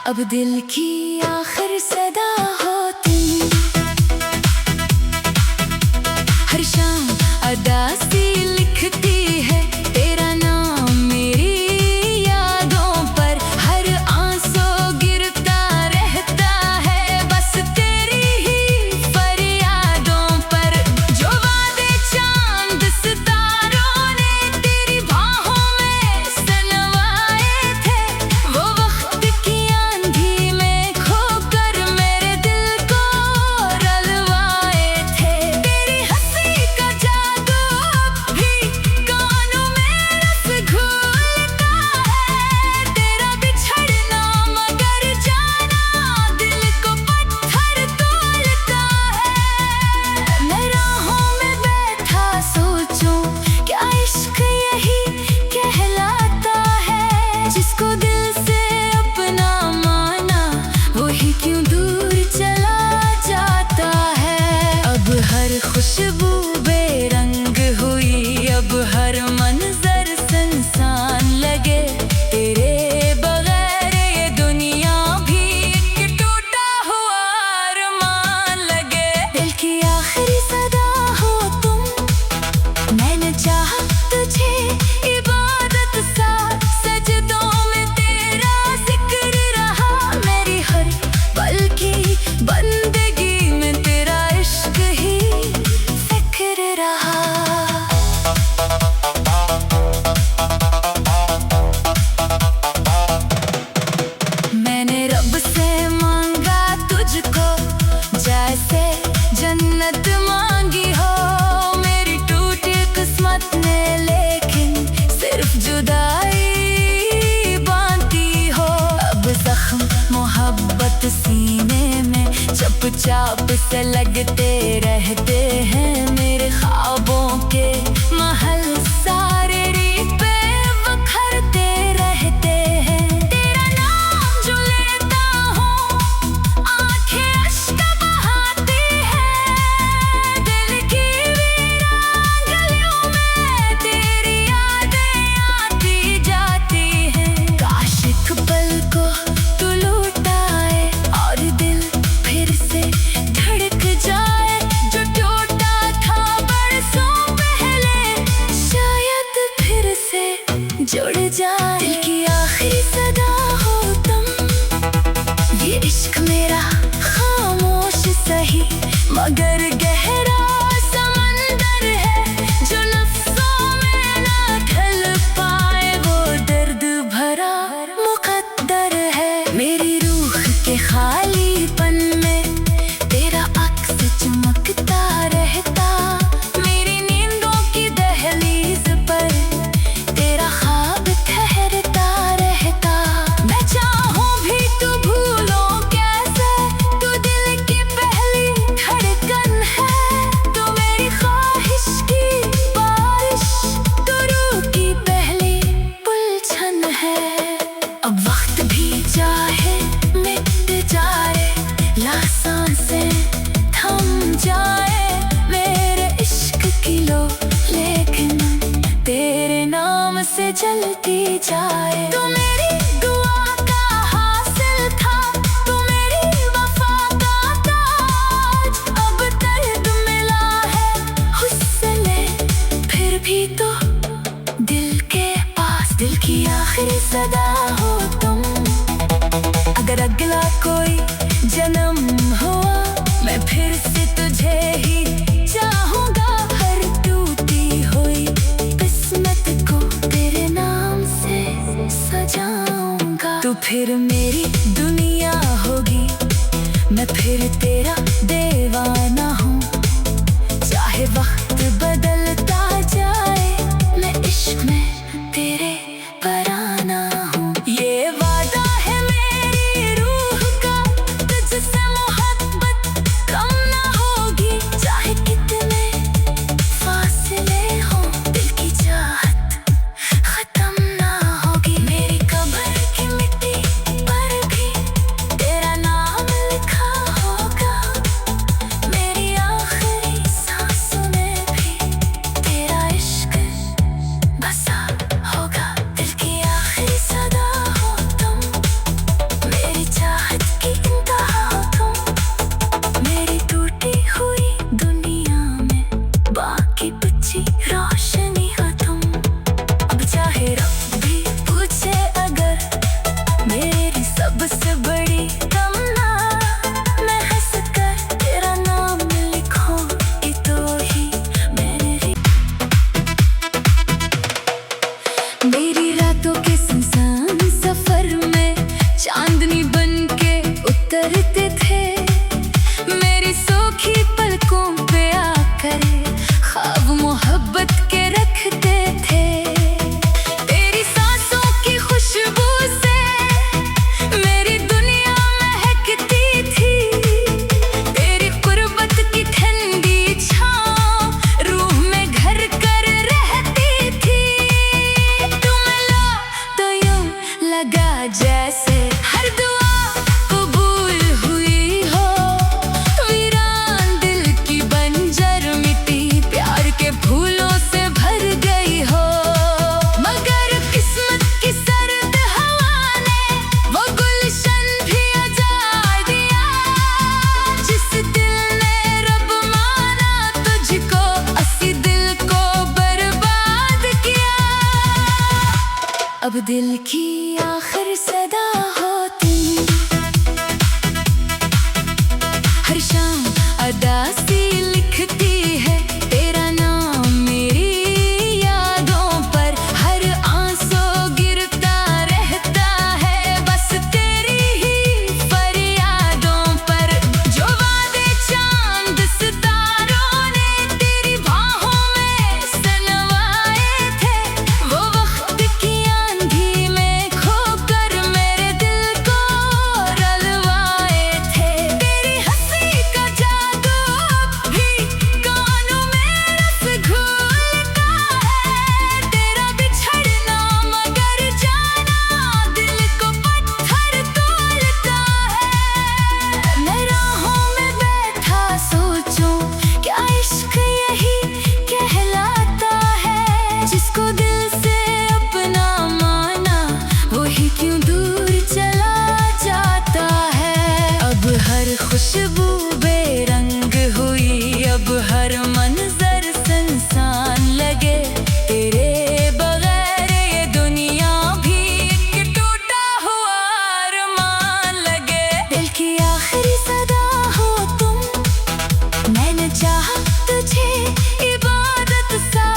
अब दिल की आखिर सदा हो तुम। हर शाम अदा सी लिखती है तेरा नाम मेरी यादों पर। हर आंसू गिरता रहता है बस तेरी ही फरियादों पर। जो वादे चांद सितारों ने तेरी बाहों में सनवाए थे, वो वक्त की आंधी में खोकर मेरे दिल को रलवाए थे। तेरी हंसी का जादू अब भी कानों में रस घोलता है। तेरा बिछड़ना मगर जाना दिल को पत्थर तोलता है। मैं राहों में बैठा सोचूं क्या इश्क यही कहलाता है। जिसको दिल से अपना माना वही क्यों दूर चला जाता है। अब हर खुशबू बेरंग हुई, अब हर मंजर सुनसान लगे। तेरे बगैर ये दुनिया भी एक टूटा हुआ अरमान लगे। दिल की आखिरी सदा हो तुम, मैंने चाहा तुझे इबादत सा। सजदों में तेरा जिक्र रहा, मेरी हर पल की बंदगी में तेरा इश्क ही फिक्र रहा। मैंने रब से मांगा तुझको जैसे जन्नत मांगी हो। मेरी टूटी किस्मत ने लेकिन सिर्फ जुदाई बांधी हो। अब जख्म मोहब्बत सीने में चुपचाप से लगते रहते हैं। मेरे ख्वाबों के महल सारे रीपे बखरते रहते हैं। तेरा नाम जो लेता हूँ आंखें अश्क बहाती है। दिल की वीरान गलियों में तेरी यादें आती जाती हैं। काश एक पल को तू लौट आए और दिल फिर से धड़क जाए। जो टूटा था बरसों पहले शायद फिर से जुड़ जाए। दिल की आखिरी सदा हो तुम, ये इश्क मेरा खामोश सही मगर गहरा समंदर है। जो लफ्ज़ों में ना ढल पाए वो दर्द भरा मुकद्दर है। मेरी रूह के खालीपन में तेरा अक्स चमकता रहता। मेरी नींदों की दहलीज पर तेरा ख्वाब ठहरता रहता। मैं चाहूं भी तू भूलो कैसे, तू दिल की पहली धड़कन है। तू मेरी ख्वाहिश की बारिश, तू रूह की पहली उलझन है। अब वक्त भी चाहे मिट जाए, सांसें थम जाए मेरे इश्क की लो, लेकिन तेरे नाम से जलती जाए। तू मेरी दुआ का हासिल था, तू मेरी वफा का ताज। अब दर्द मिला है हुस्न फिर भी तो दिल के पास। दिल की आखिरी सदा हो तुम, अगर अगला कोई जन्म हुआ मैं फिर से तुझे ही चाहूंगा। हर टूटी हुई किस्मत को तेरे नाम से सजाऊंगा। तू फिर मेरी दुनिया होगी, मैं फिर तेरा दीवाना हूँ। चाहे वक्त बदलता जाए मैं इश्क में तेरे पराना हूँ। ये वादा है मेरी रूह का, तुझसे मोहब्बत कम ना होगी। चाहे कितने फासले हों दिल की चाहत खत्म ना होगी। मेरी कब्र की मिट्टी पर भी तेरा नाम लिखा होगा। मेरी रातों के सुनसान सफर में चांदनी बन के उतरते थे। मेरी सोखी पलकों पे आकर ख्वाब मोहब्बत के रखते थे। तेरी सांसों की खुशबू से मेरी दुनिया महकती थी। तेरी कुर्बत की ठंडी छाँव रूह में घर कर रहती थी। तुम मिला तो यूं लगा जैसे हर दुआ कबूल हुई हो। वीरान दिल की बंजर मिट्टी प्यार के फूलों से भर गई हो। मगर किस्मत की सर्द हवा ने वो गुलशन भी उजाड़ दिया। जिस दिल ने रब माना तुझको उसी दिल को बर्बाद किया। अब दिल की आखिर सदा हो तुम। हर शाम अदासी लिखती है तेरा नाम मेरी यादों पर। हर आंसू गिरता रहता है बस तेरी ही फरियादों पर। जो वादे चांद सितारों ने तेरी बाहों में सनवाए थे, वो वक्त की आंधी में खोकर मेरे दिल को रलवाए थे। तेरी हंसी का जादू अब भी कानों में रस घोलता है। तेरा बिछड़ना मगर जाना दिल को पत्थर तोलता है। मैं राहों में बैठा सोचूं क्या इश्क यही कहलाता है। जिसको दिल से अपना माना वही क्यों दूर चला जाता है। अब हर खुशबू बेरंग हुई, अब हर मंजर सुनसान लगे। तेरे बगैर ये दुनिया भी एक टूटा हुआ अरमान लगे। दिल की आखिरी सदा हो तुम। मैंने चाहा तुझे इबादत सा,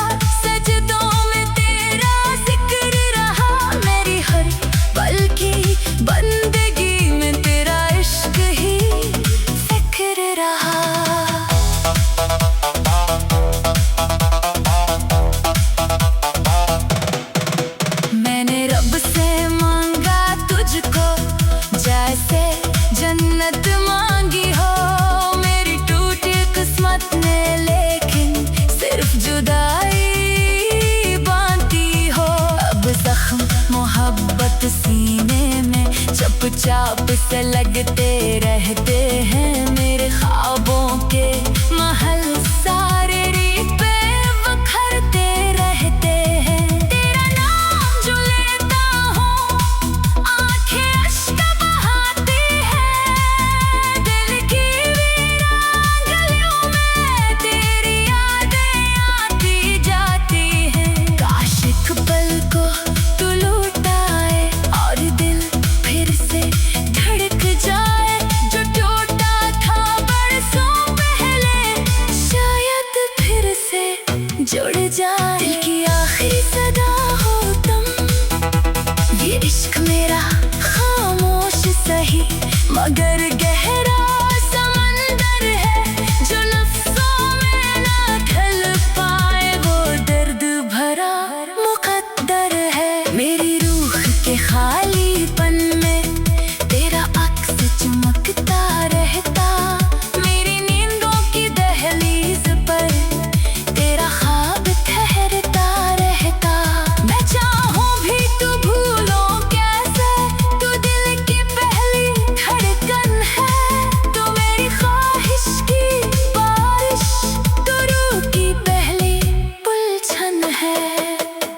सजदों में तेरा जिक्र रहा। मेरी हर पल की बंदगी में तेरा इश्क ही फिक्र रहा। मैंने रब से मांगा तुझको जैसे जन्नत मांगी हो। मेरी टूटी किस्मत ने लेकिन सिर्फ जुदाई बांधी हो। अब जख्म मोहब्बत सीने में चुपचाप से लगते रहते हैं। मेरे ख्वाबों के महल सारे रीत पे बखरते रहते हैं। तेरा नाम जो लेता हूँ आंखें अश्क बहाती है। दिल की वीरान गलियों में तेरी यादें आती जाती हैं। काश एक पल को तू लौट आए और दिल फिर से धड़क जाए। जो टूटा था बरसों पहले शायद फिर से जुड़ जाए। दिल की आखिरी सदा हो तुम। ये इश्क मेरा खामोश सही मगर गहरा समंदर है। जो लफ्ज़ों में ना ढल पाए वो दर्द भरा मुकद्दर है। मेरी रूह के खालीपन में तेरा अक्स चमकता रहता। मेरी नींदों की दहलीज पर तेरा ख्वाब ठहरता रहता। मैं चाहूं भी तू भूलो कैसे, तू दिल की पहली धड़कन है। तू मेरी ख्वाहिश की बारिश, तू रूह की पहली उलझन है।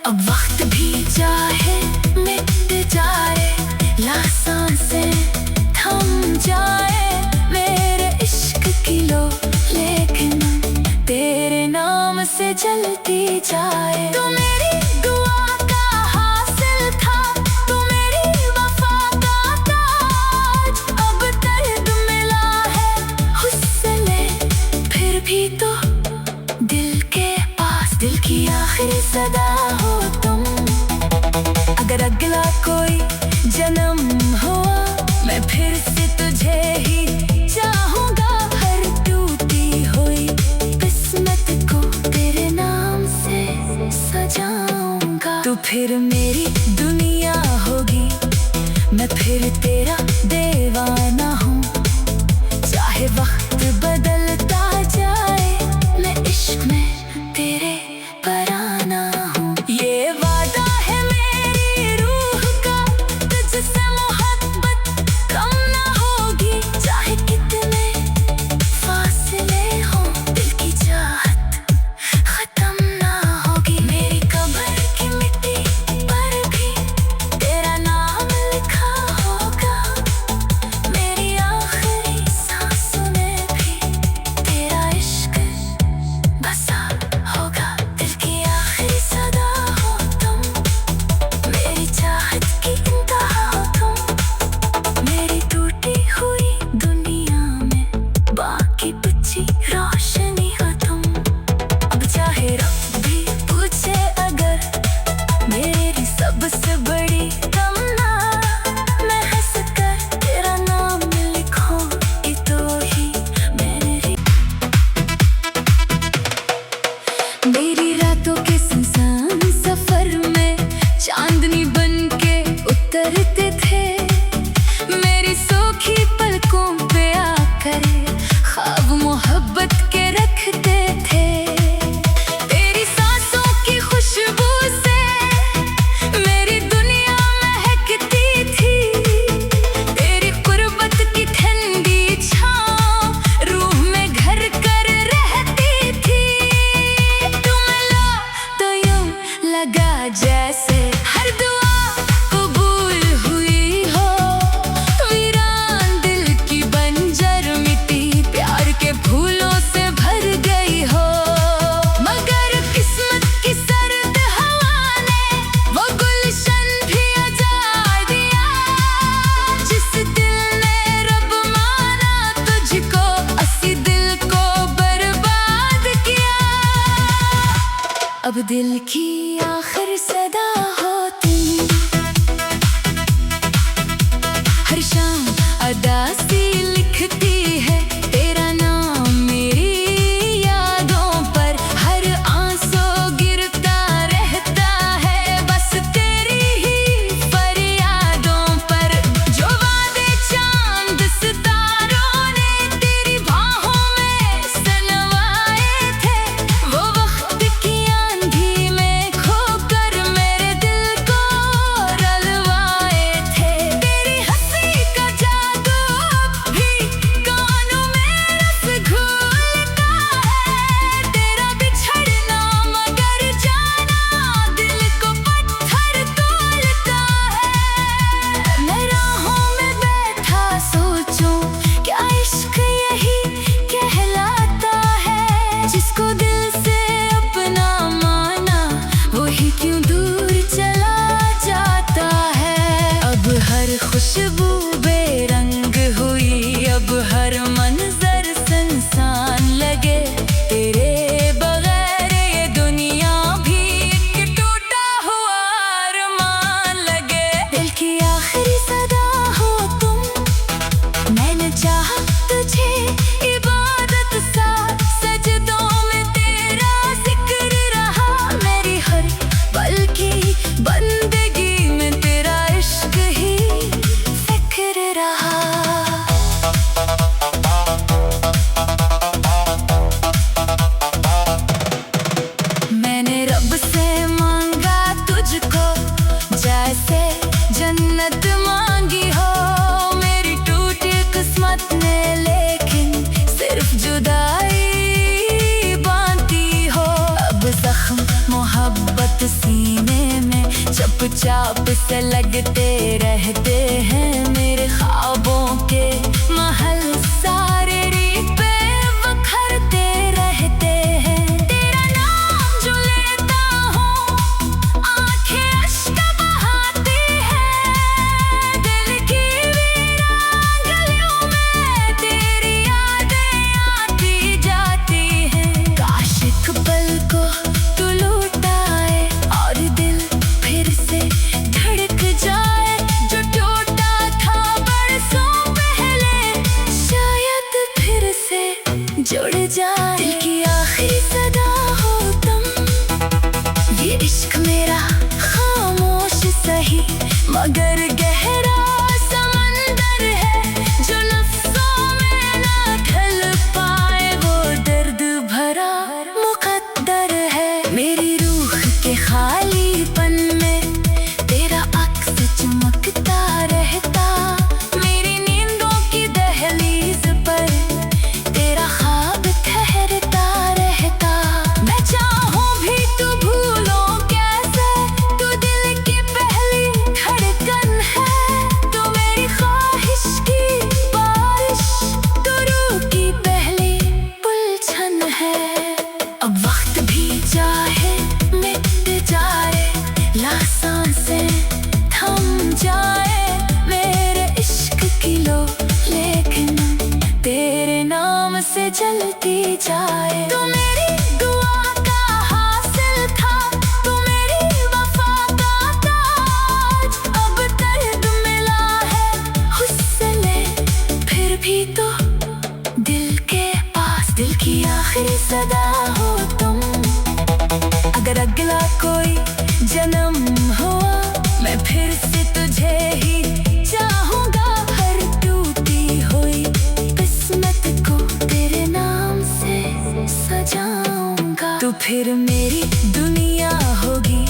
अब वक्त भी चाहे मिट जाए, सांसें थम जाए मेरे इश्क की लो, लेकिन तेरे नाम से जलती जाए। तू मेरी दुआ का हासिल था, तू मेरी वफा का ताज। अब दर्द मिला है हुस्न फिर भी तो दिल के पास। दिल की आखिरी सदा हो तुम। फिर मेरी दुनिया होगी, मैं फिर तेरा दीवाना हूँ। चाहे वक्त बदलता जाए, मैं इश्क में तेरे पराना हूँ। ये वादा है मेरी रूह का, तुझसे मोहब्बत कम ना होगी। चाहे कितने फासले हों, दिल की चाहत खत्म ना होगी। मेरी कब्र की मिट्टी पर भी तेरा नाम लिखा होगा, मेरी आखिरी सांसों में भी तेरा इश्क बसा होगा। दिल की आखिरी सदा हो तुम, मेरी चाहत की इंतहा हो तुम। मेरी टूटी हुई दुनिया में बाकी बची रोशनी हो तुम। अब चाहे रब भी पूछे अगर, मेरी सबसे बड़ी तमन्ना, मैं हंस कर तेरा नाम लिखूं, ये तो ही मेरी। मेरी रातों के सुनसान सफर में चांदनी बन के उतरते थे, मेरी सूखी पलकों पे आकर ख्वाब मोहब्बत के रखते थे। तेरी सांसों की खुशबू से मेरी दुनिया महकती थी, तेरी कुर्बत की ठंडी छाँव रूह में घर कर रहती थी। तू मिला तो यूं लगा जैसे हर दुआ कबूल हुई हो, वीरान दिल की बंजर मिट्टी प्यार के फूलों से भर गई हो। मगर किस्मत की सर्द हवा ने वो गुलशन भी उजाड़ दिया, जिस दिल ने रब माना तुझको, उसी दिल को बर्बाद किया। अब दिल की आखिर सदा हो तुम, हर शाम अदा सी लिखती है तेरा नाम मेरी यादों पर। हर आंसू गिरता रहता है बस तेरी ही फरियादों पर। जो वादे चांद सितारों ने तेरी बाहों में सनवाए थे, वो वक्त की आंधी में खोकर मेरे दिल को रलवाए थे। तेरी हंसी का जादू अब भी कानों में रस घोलता है, तेरा बिछड़ना मगर जाना दिल को पत्थर तोलता है। मैं राहों में बैठा सोचूं, क्या इश्क यही कहलाता है, जिसको दिल से अपना माना वही क्यों दूर चला जाता है। अब हर खुशबू बेरंग हुई, अब हर मंजर सुनसान लगे, तेरे बगैर ये दुनिया भी एक टूटा हुआ अरमान लगे। दिल की आखिरी सदा हो तुम, मैंने चाहा तुझे इबादत सा, सजदों में तेरा जिक्र रहा। मेरी हर पल की बंदगी में तेरा इश्क ही फिक्र रहा। मैंने रब से मांगा तुझको, जैसे जन्नत मांगी हो। मेरी टूटी किस्मत ने लेकिन सिर्फ जुदाई बांधी हो। अब जख्म मोहब्बत सीने में चुपचाप से लगते रहते हैं, मेरे ख्वाबों के महल सारे रीपे बखरते रहते हैं। तेरा नाम जो लेता हूँ, आंखें अश्क बहाती है, दिल की वीरान गलियों में तेरी यादें आती जाती हैं। काश एक पल को तू लौटाए और दिल फिर से धड़क जाए, जो टूटा था बरसों पहले शायद फिर से जुड़ जाए। दिल की आखिरी सदा हो तुम, ये इश्क मेरा खामोश मगर गहरा समंदर है जो नफ्सों में ना ढल पाए, वो दर्द भरा मुकद्दर है। मेरी रूह के खालीपन में तेरा अक्स चमकता रहता, मेरी नींदों की दहलीज पर तेरा ख्वाब ठहरता रहता। मैं चाहूं भी तू भूलो कैसे, तू दिल की पहली धड़कन है, तू मेरी ख्वाहिश की बारिश, तू रूह की पहली उलझन है। अब वक्त भी चाहे मिट जाए, सांसें थम जाए मेरे इश्क की लो, लेकिन तेरे नाम से जलती जाए। तू मेरी दुआ का हासिल था, तू मेरी वफा का ताज, अब दर्द मिला है हुस्न फिर भी तो दिल के पास। दिल की आखिरी सदा हो तुम, अगर अगला कोई जन्म हुआ मैं फिर से तुझे ही चाहूंगा। हर टूटी हुई किस्मत को तेरे नाम से सजाऊंगा। तू फिर मेरी दुनिया होगी,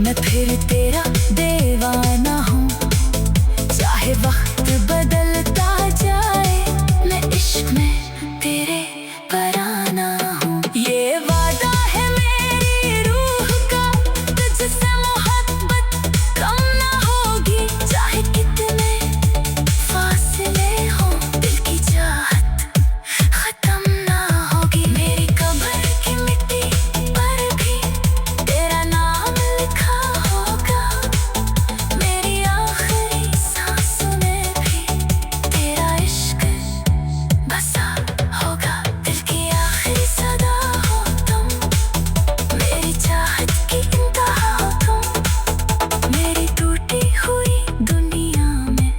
मैं फिर तेरा दीवाना हूँ। चाहे वक्त बदलता जाए, मैं इश्क में तेरे पराना हूँ। ये वादा है मेरी रूह का, तुझसे मोहब्बत कम ना होगी। चाहे कितने फासले हो, दिल की चाहत खत्म ना होगी। मेरी कब्र की मिट्टी पर भी तेरा नाम लिखा होगा, मेरी आखिरी सांसों में भी तेरा इश्क बसा होगा। दिल की आखिरी सदा हो तुम, मेरी चाहत की इंतहा हो तुम, मेरी टूटी हुई दुनिया में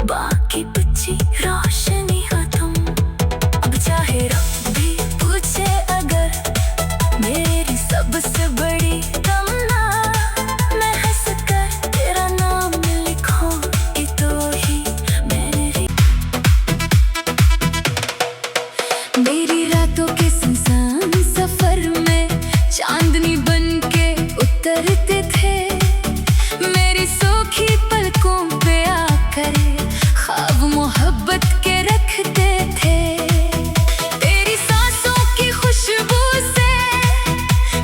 बाकी बची रोशनी हो तुम। अब चाहे रब भी पूछे अगर मेरी सबसे बड़ी तमन्ना, मैं हंस कर तेरा नाम लिखूंगी तो ही मेरी। मेरी रातों के सुनसान सफर में चांदनी बन के उतरते थे, मेरी सूखी पलकों पे आकर ख्वाब मोहब्बत के रखते थे। तेरी सांसों की खुशबू से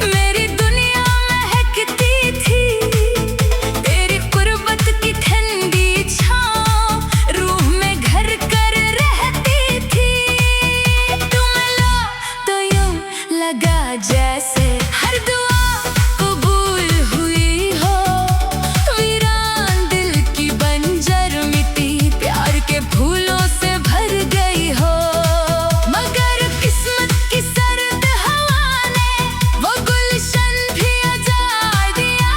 मेरी दुनिया महकती थी, तेरी कुर्बत की ठंडी छाँव रूह में घर कर रहती थी। तुम लो तो यूं लगा जैसे हर दुआ कबूल हुई हो, वीरान दिल की बंजर मिट्टी प्यार के फूलों से भर गई हो। मगर किस्मत की सर्द हवा ने वो गुलशन भी उजाड़ दिया,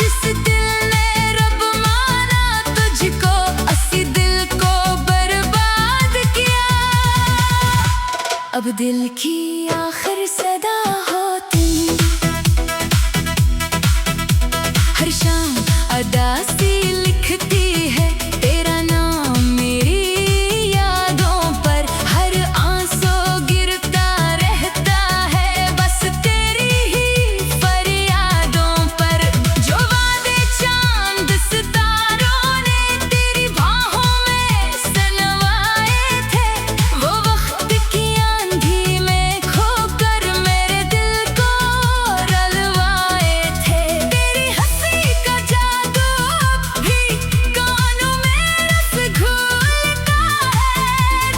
जिस दिल ने रब माना तुझको, उसी दिल को बर्बाद किया। अब दिल की आखिर सदा हो तुम, हर शाम अदासी लिखती है तेरा नाम मेरी यादों पर, हर आंसू गिरता रहता है बस तेरी ही फरियादों पर। जो वादे चांद सितारों ने तेरी बाहों में सनवाए थे, वो वक्त की आंधी में खोकर मेरे दिल को रलवाए थे। तेरी हंसी का जादू अब भी कानों में रस घोलता है,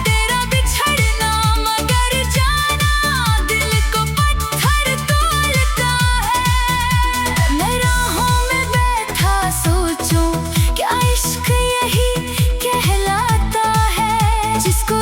तेरा बिछड़ना मगर जाना दिल को पत्थर तोलता है। मैं राहों में बैठा सोचूं क्या इश्क यही कहलाता है, जिसको